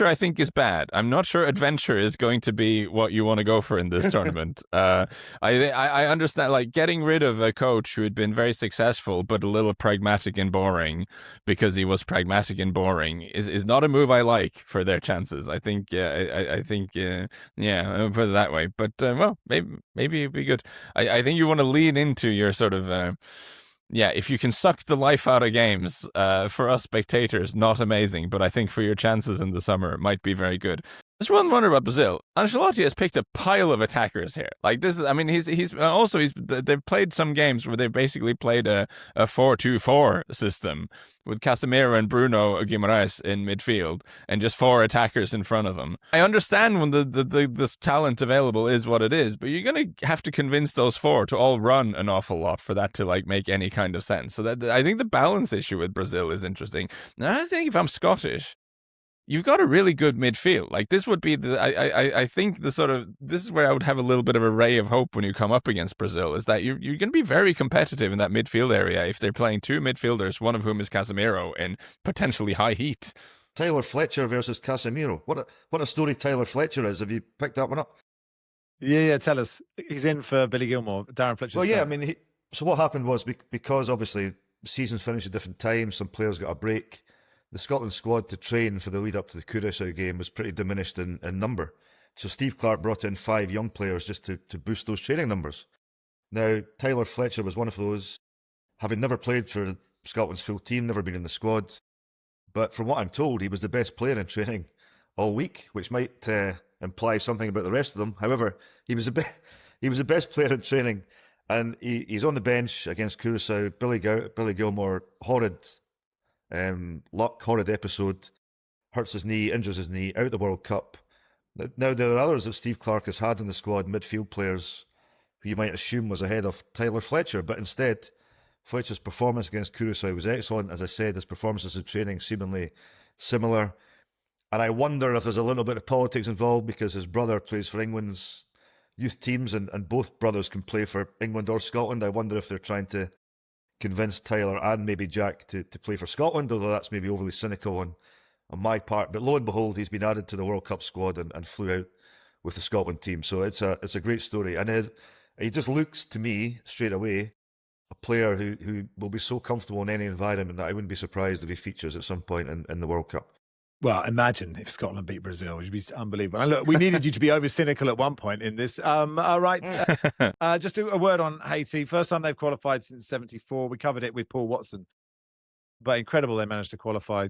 I think is bad. I'm not sure adventure is going to be what you want to go for in this tournament. I understand, like, getting rid of a coach who had been very successful but a little pragmatic and boring because he was pragmatic and boring is not a move I like for their chances. I think I'll put it that way. But well, maybe it'd be good. I think you want to lean into your sort of if you can suck the life out of games, for us spectators, not amazing, but I think for your chances in the summer, it might be very good. Just one wonder about Brazil. Ancelotti has picked a pile of attackers here. Like this is, I mean, they've played some games where they basically played a 4-2-4 system with Casemiro and Bruno Guimaraes in midfield and just 4 attackers in front of them. I understand when the talent available is what it is, but you're going to have to convince those 4 to all run an awful lot for that to like make any kind of sense. So that I think the balance issue with Brazil is interesting. Now I think if I'm Scottish, you've got a really good midfield. Like this would be I think this is where I would have a little bit of a ray of hope when you come up against Brazil, is that you're going to be very competitive in that midfield area if they're playing 2 midfielders, one of whom is Casemiro, in potentially high heat. Tyler Fletcher versus Casemiro. What a story Tyler Fletcher is. Have you picked that one up? Yeah, tell us. He's in for Billy Gilmore, Darren Fletcher. Well, yeah, I mean, so what happened was because obviously seasons finished at different times, some players got a break. The Scotland squad to train for the lead up to the Curaçao game was pretty diminished in number. So Steve Clarke brought in 5 young players just to boost those training numbers. Now, Tyler Fletcher was one of those, having never played for Scotland's full team, never been in the squad. But from what I'm told, he was the best player in training all week, which might imply something about the rest of them. However, he was the best player in training, and he's on the bench against Curacao. Billy Gilmore, horrid luck, horrid episode, hurts his knee, injures his knee, out of the World Cup. Now, there are others that Steve Clarke has had in the squad, midfield players, who you might assume was ahead of Tyler Fletcher, but instead, Fletcher's performance against Curacao was excellent. As I said, his performances in training seemingly similar. And I wonder if there's a little bit of politics involved because his brother plays for England's youth teams and both brothers can play for England or Scotland. I wonder if they're trying to convince Tyler and maybe Jack to play for Scotland, although that's maybe overly cynical on my part. But lo and behold, he's been added to the World Cup squad and flew out with the Scotland team. So it's a great story. And he just looks to me straight away a player who will be so comfortable in any environment that I wouldn't be surprised if he features at some point in the World Cup. Well, imagine if Scotland beat Brazil, which would be unbelievable. And look, we needed you to be over cynical at one point in this. All right. Just a word on Haiti. First time they've qualified since 74. We covered it with Paul Watson. But incredible they managed to qualify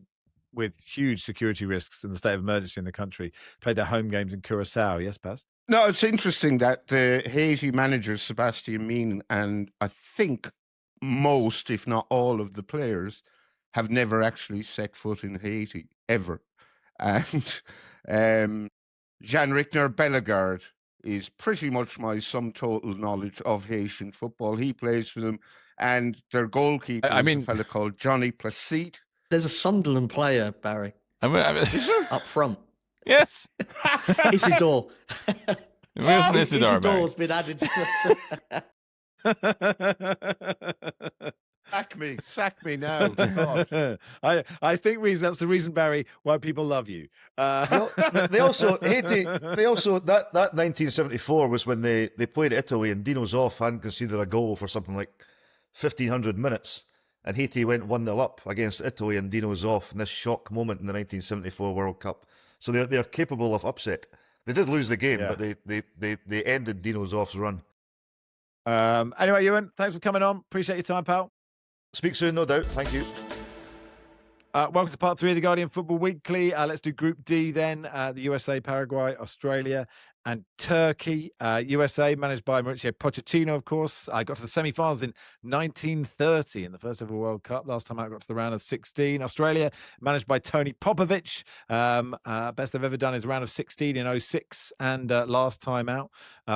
with huge security risks in the state of emergency in the country. Played their home games in Curacao. Yes, Paz? No, it's interesting that the Haiti manager, Sebastian Min, and I think most, if not all of the players, have never actually set foot in Haiti, ever. And Jean-Rickner Bellegarde is pretty much my sum total knowledge of Haitian football. He plays for them, and their goalkeeper is a fella called Johnny Placide. There's a Sunderland player, Barry, up front. Yes. Isidore. Where's Isidore, Barry? Isidore's been added to Sack me now. God. I think that's the reason, Barry, why people love you. They also that 1974 was when they played Italy and Dino Zoff hadn't conceded a goal for something like 1,500 minutes, and Haiti went 1-0 up against Italy and Dino Zoff in this shock moment in the 1974 World Cup. So they're capable of upset. They did lose the game, but they ended Dino Zoff's run. Anyway, Ewan, thanks for coming on. Appreciate your time, pal. Speak soon, no doubt. Thank you. Welcome to part 3 of the Guardian Football Weekly. Let's do Group D then. The USA, Paraguay, Australia and Turkey. USA, managed by Mauricio Pochettino, of course. I got to the semi-finals in 1930 in the first ever World Cup. Last time I got to the round of 16. Australia, managed by Tony Popovich. Best they've ever done is round of 16 in 06 and last time out.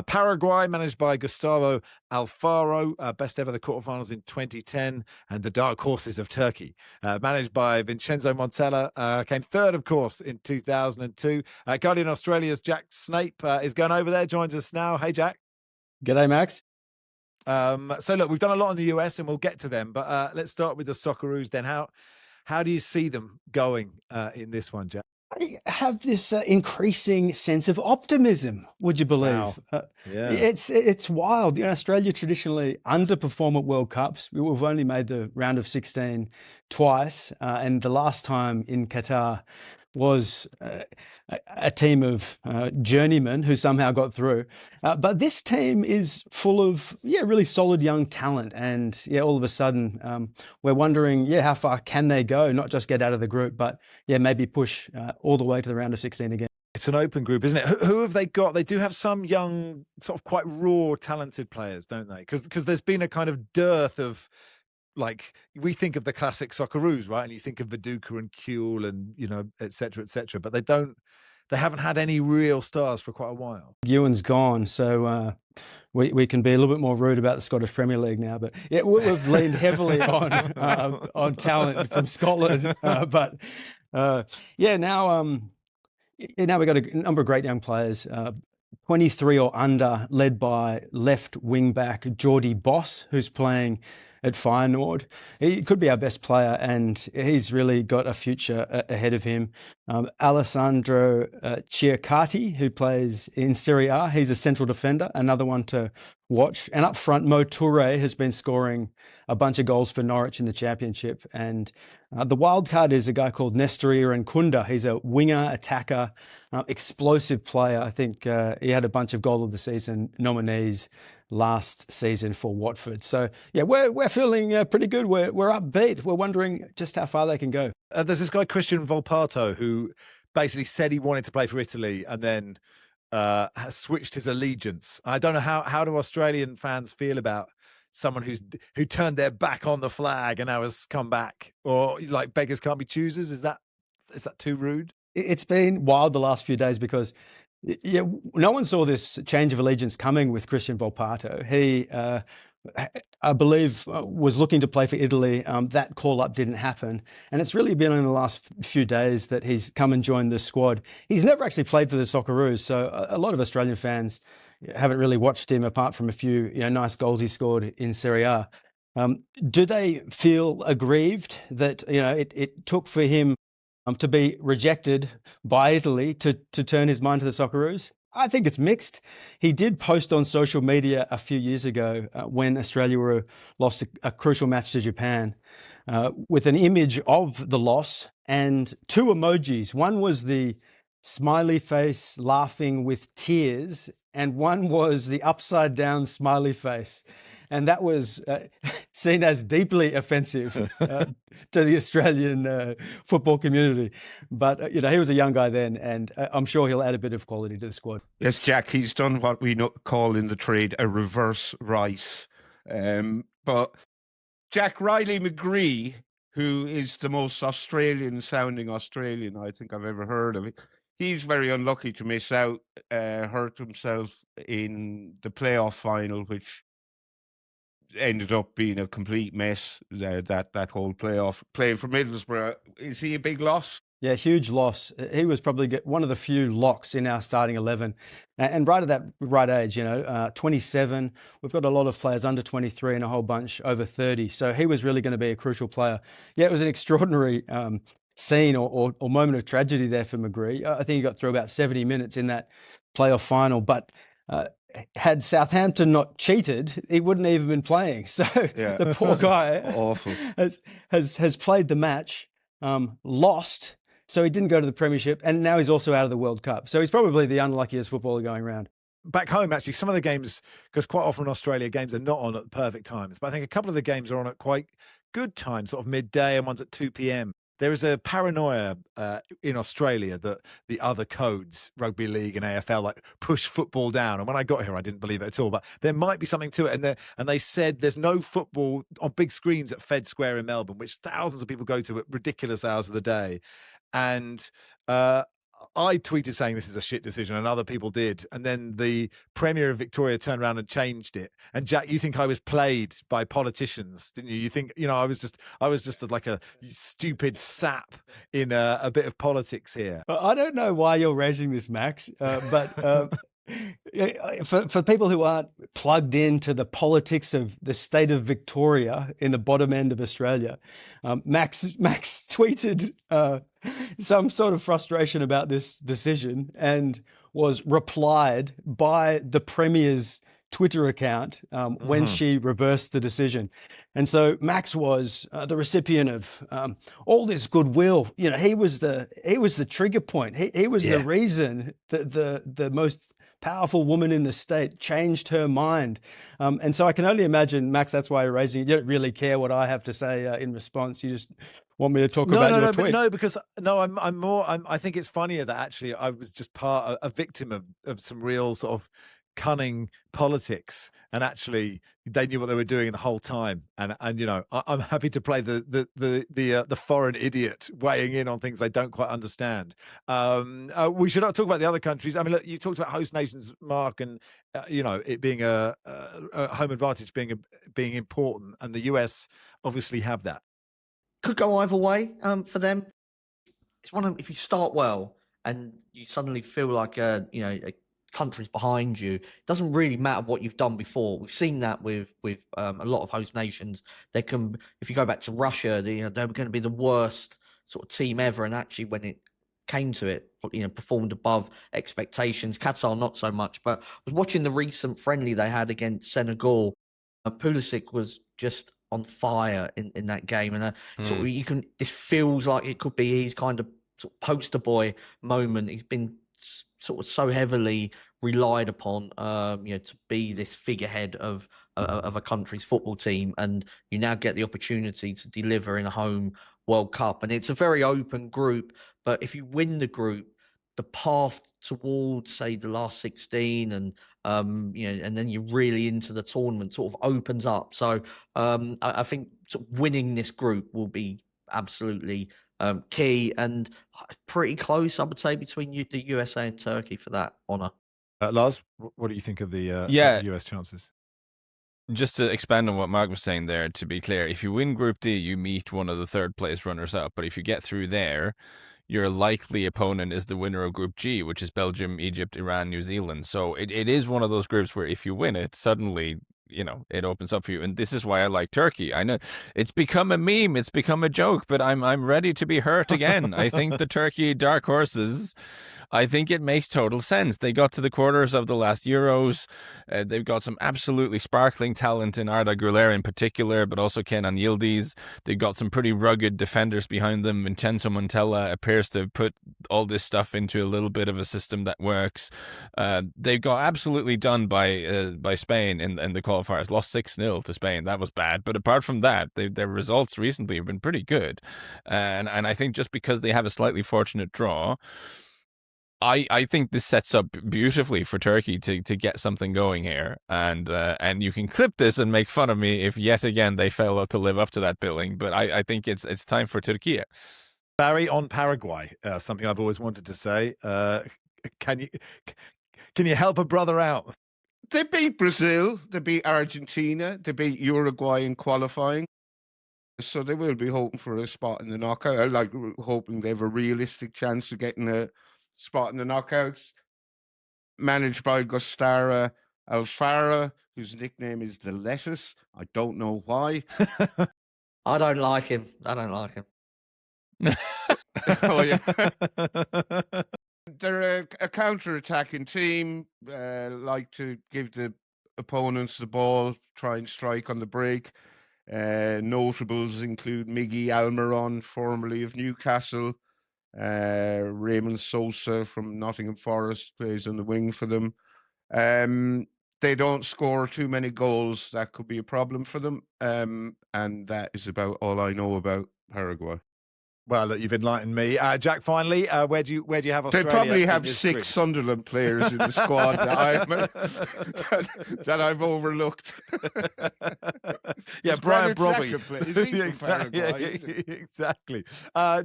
Paraguay, managed by Gustavo Alfaro. Best ever the quarterfinals in 2010. And the Dark Horses of Turkey, managed by Vincenzo Montella, came third, of course, in 2002. Guardian Australia's Jack Snape is going over there, joins us now. Hey, Jack. G'day, Max. So, look, we've done a lot in the US and we'll get to them, but let's start with the Socceroos then. How do you see them going in this one, Jack? I have this increasing sense of optimism, would you believe? Wow. Yeah. It's wild. You know, Australia traditionally underperform at World Cups. We've only made the round of 16 twice, and the last time in Qatar was a team of journeymen who somehow got through. But this team is full of, really solid young talent. And all of a sudden, we're wondering, how far can they go? Not just get out of the group, but maybe push all the way to the round of 16 again. It's an open group, isn't it? Who have they got? They do have some young, sort of quite raw, talented players, don't they? Because there's been a kind of dearth of, like, we think of the classic Socceroos, right? And you think of Viduka and Kuhl and, et cetera, but they haven't had any real stars for quite a while. Ewan's gone, so we can be a little bit more rude about the Scottish Premier League now. But we've leaned heavily on talent from Scotland. But now we've got a number of great young players. 23 or under, led by left wing back Geordie Boss, who's playing at Feyenoord. He could be our best player, and he's really got a future ahead of him. Alessandro Ciaccardi, who plays in Serie A. He's a central defender, another one to watch. And up front, Mo Toure has been scoring a bunch of goals for Norwich in the Championship. And the wild card is a guy called Nestoria Nkunda. He's a winger, attacker, explosive player. I think he had a bunch of goal of the season nominees last season for Watford. So we're feeling pretty good. We're upbeat. We're wondering just how far they can go. There's this guy Christian Volpato who basically said he wanted to play for Italy and then has switched his allegiance. I don't know how do Australian fans feel about someone who turned their back on the flag and now has come back, or like beggars can't be choosers? Is that too rude? It's been wild the last few days because no one saw this change of allegiance coming with Christian Volpato. He, I believe, was looking to play for Italy. That call-up didn't happen. And it's really been in the last few days that he's come and joined the squad. He's never actually played for the Socceroos, so a lot of Australian fans haven't really watched him apart from a few nice goals he scored in Serie A. Do they feel aggrieved that it took for him to be rejected by Italy to turn his mind to the Socceroos? I think it's mixed. He did post on social media a few years ago when Australia lost a crucial match to Japan with an image of the loss and two emojis. One was the smiley face laughing with tears, and one was the upside down smiley face. And that was seen as deeply offensive to the Australian football community. But, he was a young guy then, and I'm sure he'll add a bit of quality to the squad. Yes, Jack, he's done what we call in the trade a reverse Rice. But Jack Riley McGree, who is the most Australian-sounding Australian I think I've ever heard of, he's very unlucky to miss out, hurt himself in the playoff final, which ended up being a complete mess, that whole playoff. Playing for Middlesbrough, is he a big loss? Yeah, huge loss. He was probably one of the few locks in our starting 11. And right at that right age, 27. We've got a lot of players under 23 and a whole bunch over 30. So he was really going to be a crucial player. Yeah, it was an extraordinary scene or moment of tragedy there for McGree. I think he got through about 70 minutes in that playoff final. But had Southampton not cheated, he wouldn't even been playing. So the poor guy Awful. has played the match, lost, so he didn't go to the Premiership, and now he's also out of the World Cup. So he's probably the unluckiest footballer going around. Back home, actually, some of the games, because quite often in Australia, games are not on at the perfect times, but I think a couple of the games are on at quite good times, sort of midday, and one's at 2 p.m. There is a paranoia in Australia that the other codes, rugby league and AFL, push football down. And when I got here, I didn't believe it at all. But there might be something to it. And they said there's no football on big screens at Fed Square in Melbourne, which thousands of people go to at ridiculous hours of the day. And I tweeted saying this is a shit decision, and other people did. And then the Premier of Victoria turned around and changed it. And Jack, you think I was played by politicians, didn't you? You think, I was just like a stupid sap in a bit of politics here. I don't know why you're raising this, Max, but for people who aren't plugged into the politics of the state of Victoria in the bottom end of Australia, Max tweeted some sort of frustration about this decision and was replied by the Premier's Twitter account when she reversed the decision. And so Max was the recipient of all this goodwill. He was the trigger point. He was the reason that the most powerful woman in the state changed her mind. And so I can only imagine, Max, that's why you're raising it. You don't really care what I have to say in response. You just want me to talk about your tweet. I think it's funnier that actually I was just a victim of some real sort of cunning politics, and actually they knew what they were doing the whole time. And I'm happy to play the foreign idiot weighing in on things they don't quite understand. We should not talk about the other countries. I mean, look, you talked about host nations, Mark, and it being a home advantage being important, and the US obviously have that. Could go either way for them. It's one of, if you start well and you suddenly feel like a country's behind you, it doesn't really matter what you've done before. We've seen that with a lot of host nations. They can, if you go back to Russia, they were going to be the worst sort of team ever, and actually when it came to it, performed above expectations. Qatar not so much, but I was watching the recent friendly they had against Senegal. Pulisic was just on fire in that game, and sort of this feels like it could be his kind of sort of poster boy moment. He's been sort of so heavily relied upon, to be this figurehead of a country's football team, and you now get the opportunity to deliver in a home World Cup, and it's a very open group. But if you win the group, the path towards, say, the last 16 and and then you're really into the tournament sort of opens up. So I think sort of winning this group will be absolutely key and pretty close, I would say, between the USA and Turkey for that honour. Lars, what do you think of the US chances? Just to expand on what Mark was saying there, to be clear, if you win Group D, you meet one of the third place runners up. But if you get through there, your likely opponent is the winner of Group G, which is Belgium, Egypt, Iran, New Zealand. So it is one of those groups where if you win it, suddenly, it opens up for you. And this is why I like Turkey. I know it's become a meme, it's become a joke, but I'm ready to be hurt again. I think the Turkey dark horses, I think it makes total sense. They got to the quarters of the last Euros. They've got some absolutely sparkling talent in Arda Güler in particular, but also Kenan Yildiz. They've got some pretty rugged defenders behind them. Vincenzo Montella appears to have put all this stuff into a little bit of a system that works. They got absolutely done by Spain in the qualifiers. Lost 6-0 to Spain. That was bad. But apart from that, their results recently have been pretty good. And I think just because they have a slightly fortunate draw, I think this sets up beautifully for Turkey to get something going here, and you can clip this and make fun of me if yet again they fail to live up to that billing. But I think it's time for Turkey. Barry, on Paraguay, something I've always wanted to say. Can you help a brother out? They beat Brazil, they beat Argentina, they beat Uruguay in qualifying. So they will be hoping for a spot in the knockout. I like hoping they have a realistic chance of getting a spot in the knockouts. Managed by Gustara Alfara, whose nickname is the Lettuce. I don't know why. I don't like him. Oh, yeah. They're a counter-attacking team, like to give the opponents the ball, try and strike on the break. Notables include Miggy Almiron, formerly of Newcastle. Raymond Sosa from Nottingham Forest plays on the wing for them. They don't score too many goals. That could be a problem for them. And that is about all I know about Paraguay. Well, look, you've enlightened me. Jack, finally, where do you have Australia? They probably have in 6 group? Sunderland players in the squad that I've overlooked. Yeah, Brian Brobby. Is he from Paraguay? Exactly.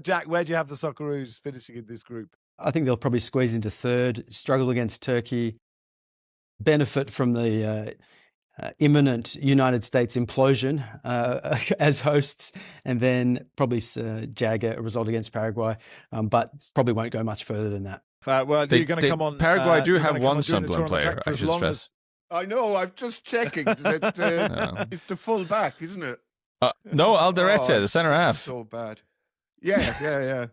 Jack, where do you have the Socceroos finishing in this group? I think they'll probably squeeze into third, struggle against Turkey, benefit from the imminent United States implosion as hosts, and then probably jag a result against Paraguay, but probably won't go much further than that. Well, you're going to come on. Paraguay do have one Sunderland player, I should stress. I know, I'm just checking. It's the full back, isn't it? No, Alderete, the centre half. So bad. Yeah.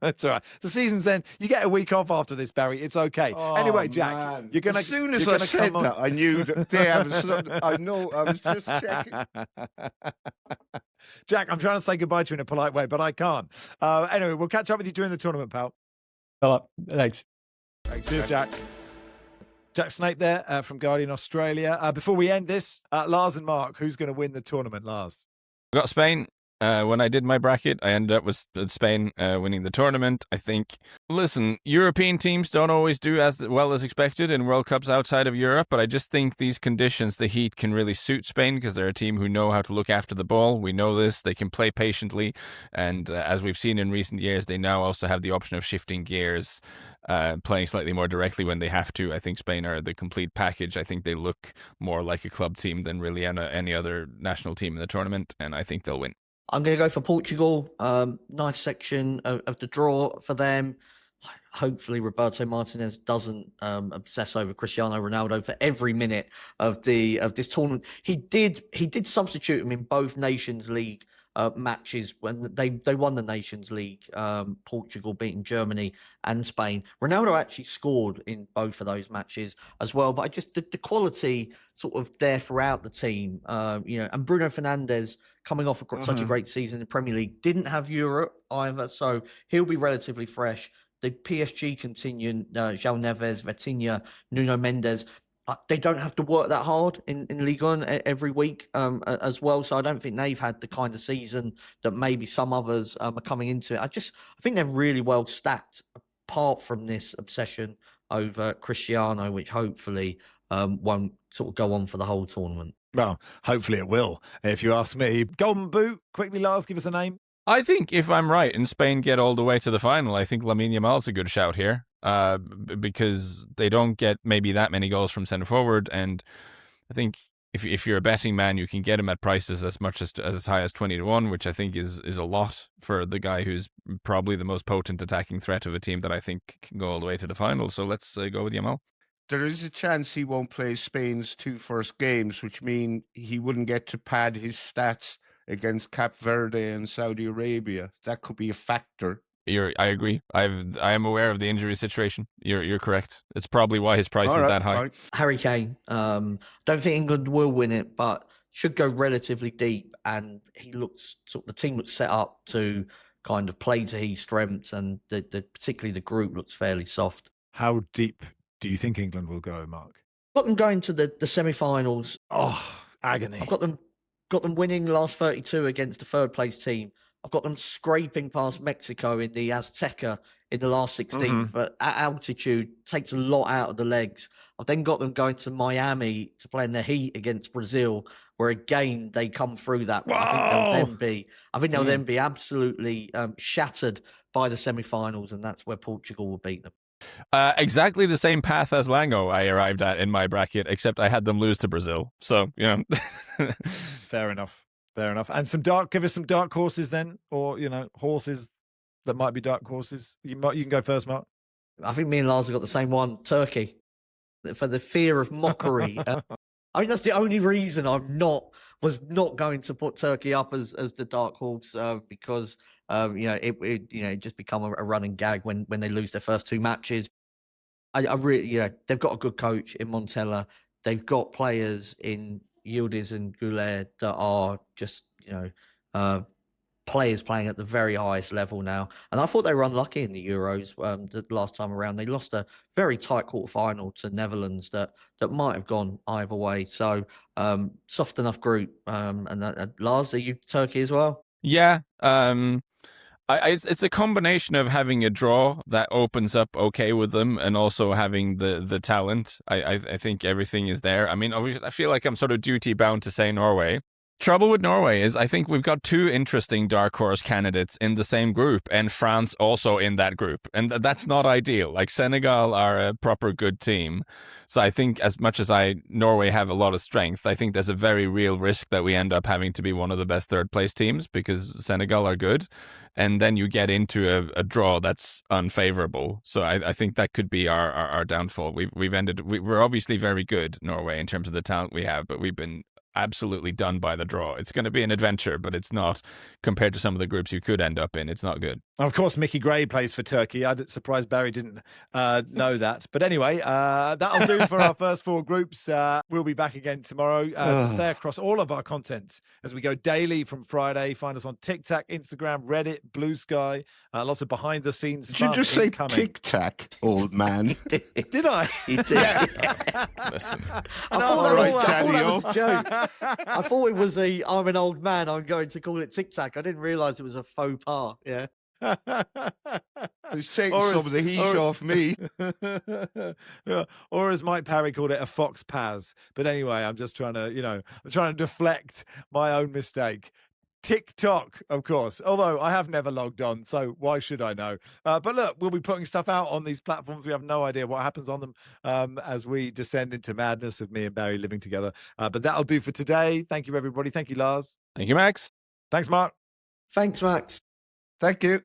It's all right. The season's end. You get a week off after this, Barry. It's okay. Anyway, Jack, man. you're gonna. As soon as I said that, I knew that they have. I know. I was just checking. Jack, I'm trying to say goodbye to you in a polite way, but I can't. Anyway, we'll catch up with you during the tournament, pal. Thanks. Cheers, Jack. Jack Snape there from Guardian Australia. Before we end this, Lars and Mark, who's going to win the tournament? Lars. We got Spain. When I did my bracket, I ended up with Spain winning the tournament. I think, listen, European teams don't always do as well as expected in World Cups outside of Europe, but I just think these conditions, the heat, can really suit Spain because they're a team who know how to look after the ball. We know this. They can play patiently, and as we've seen in recent years, they now also have the option of shifting gears, playing slightly more directly when they have to. I think Spain are the complete package. I think they look more like a club team than really any other national team in the tournament, and I think they'll win. I'm going to go for Portugal. Nice section of the draw for them. Hopefully Roberto Martinez doesn't obsess over Cristiano Ronaldo for every minute of this tournament. He did substitute him in both Nations League matches when they won the Nations League. Portugal beating Germany and Spain. Ronaldo actually scored in both of those matches as well. But I just the quality sort of there throughout the team. And Bruno Fernandes, coming off such a great season in the Premier League, didn't have Europe either, so he'll be relatively fresh. The PSG contingent, João Neves, Vitinha, Nuno Mendes, they don't have to work that hard in Ligue 1 every week as well. So I don't think they've had the kind of season that maybe some others are coming into it. I think they're really well stacked, apart from this obsession over Cristiano, which hopefully won't sort of go on for the whole tournament. Well, hopefully it will, if you ask me. Golden Boot, quickly, Lars, give us a name. I think if I'm right and Spain get all the way to the final, I think Lamine Yamal's a good shout here because they don't get maybe that many goals from centre forward. And I think if you're a betting man, you can get him at prices as much as high as 20-1, which I think is a lot for the guy who's probably the most potent attacking threat of a team that I think can go all the way to the final. So let's go with Yamal. There is a chance he won't play Spain's 2 first games, which mean he wouldn't get to pad his stats against Cape Verde and Saudi Arabia. That could be a factor. I agree. I am aware of the injury situation. You're correct. It's probably why his price is that high. Fine. Harry Kane. Don't think England will win it, but should go relatively deep. And the team looks set up to kind of play to his strengths, and particularly the group looks fairly soft. How deep do you think England will go, Mark? Got them going to the semi-finals. Oh, agony. I've got them winning the last 32 against the third place team. I've got them scraping past Mexico in the Azteca in the last 16, but at altitude takes a lot out of the legs. I've then got them going to Miami to play in the heat against Brazil, where again they come through that. I think they'll then be absolutely shattered by the semi-finals, and that's where Portugal will beat them. Exactly the same path as Lango I arrived at in my bracket, except I had them lose to Brazil. So, Fair enough. And give us some dark horses then, or, horses that might be dark horses. You can go first, Mark. I think me and Lars have got the same one, Turkey, for the fear of mockery. I think that's the only reason I was not going to put Turkey up as the dark horse because it just become a running gag when they lose their first 2 matches. I really, they've got a good coach in Montella. They've got players in Yildiz and Goulet that are just players playing at the very highest level now. And I thought they were unlucky in the Euros the last time around. They lost a very tight quarterfinal to Netherlands that might have gone either way. So soft enough group. And Lars, are you Turkey as well? Yeah. It's a combination of having a draw that opens up okay with them and also having the talent. I think everything is there. I mean, obviously, I feel like I'm sort of duty bound to say Norway. Trouble with Norway is I think we've got 2 interesting dark horse candidates in the same group, and France also in that group. And that's not ideal. Like, Senegal are a proper good team. So I think as much as Norway have a lot of strength, I think there's a very real risk that we end up having to be one of the best third place teams because Senegal are good. And then you get into a draw that's unfavorable. So I think that could be our downfall. We're obviously very good, Norway, in terms of the talent we have, but we've been absolutely done by the draw. It's going to be an adventure, but it's not, compared to some of the groups you could end up in, it's not good. Of course, Mickey Gray plays for Turkey. I'm surprised Barry didn't know that. But anyway, that'll do for our first 4 groups. We'll be back again tomorrow to stay across all of our content as we go daily from Friday. Find us on TikTok, Instagram, Reddit, Blue Sky. Lots of behind-the-scenes fun. Did you just say Tic-Tac, old man? Did I? He did. Listen. I thought that was a joke. I thought it was I'm an old man, I'm going to call it Tic-Tac. I didn't realise it was a faux pas, yeah. It's taking some of the heat off me. Or as Mike Parry called it, a fox paz. But anyway, I'm just trying to, I'm trying to deflect my own mistake. TikTok, of course, although I have never logged on, so why should I know? But look, we'll be putting stuff out on these platforms. We have no idea what happens on them as we descend into madness of me and Barry living together. But that'll do for today. Thank you, everybody. Thank you, Lars. Thank you, Max. Thanks, Mark. Thanks, Max. Thank you.